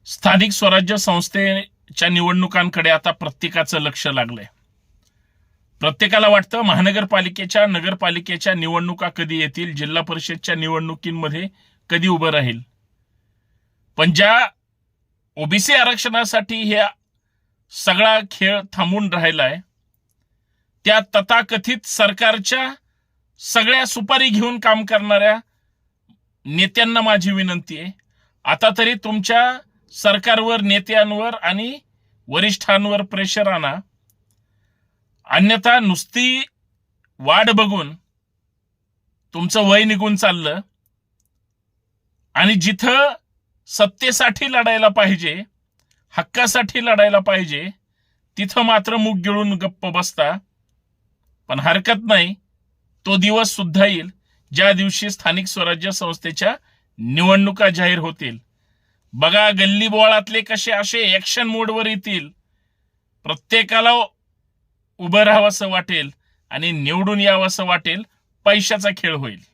स्थानिक स्वराज्य संस्थेच्या निवडणुकांकडे आता प्रत्येकाचं लक्ष लागलंय. प्रत्येकाला वाटतं महानगरपालिकेच्या नगरपालिकेच्या निवडणुका कधी येतील, जिल्हा परिषदच्या निवडणुकींमध्ये कधी उभं राहील. पण ज्या ओबीसी आरक्षणासाठी हे सगळा खेळ थांबून राहिलाय, त्या तथाकथित सरकारच्या सगळ्या सुपारी घेऊन काम करणाऱ्या नेत्यांना माझी विनंती आहे, आता तरी तुमच्या सरकारवर, नेत्यांवर आणि वरिष्ठांवर प्रेशर आणा. अन्यथा नुसती वाट बघून तुमचं वय निघून चाललं आणि जिथं सत्तेसाठी लढायला पाहिजे, हक्कासाठी लढायला पाहिजे, तिथं मात्र मुग गिळून गप्प बसता. पण हरकत नाही, तो दिवस सुद्धा येईल ज्या दिवशी स्थानिक स्वराज्य संस्थेच्या निवडणुका जाहीर होतील. बघा, गल्ली बोळातले कसे असे ऍक्शन मोडवर येतील. प्रत्येकाला उभं राहावंसं वाटेल आणि निवडून यावंसं वाटेल. पैशाचा खेळ होईल.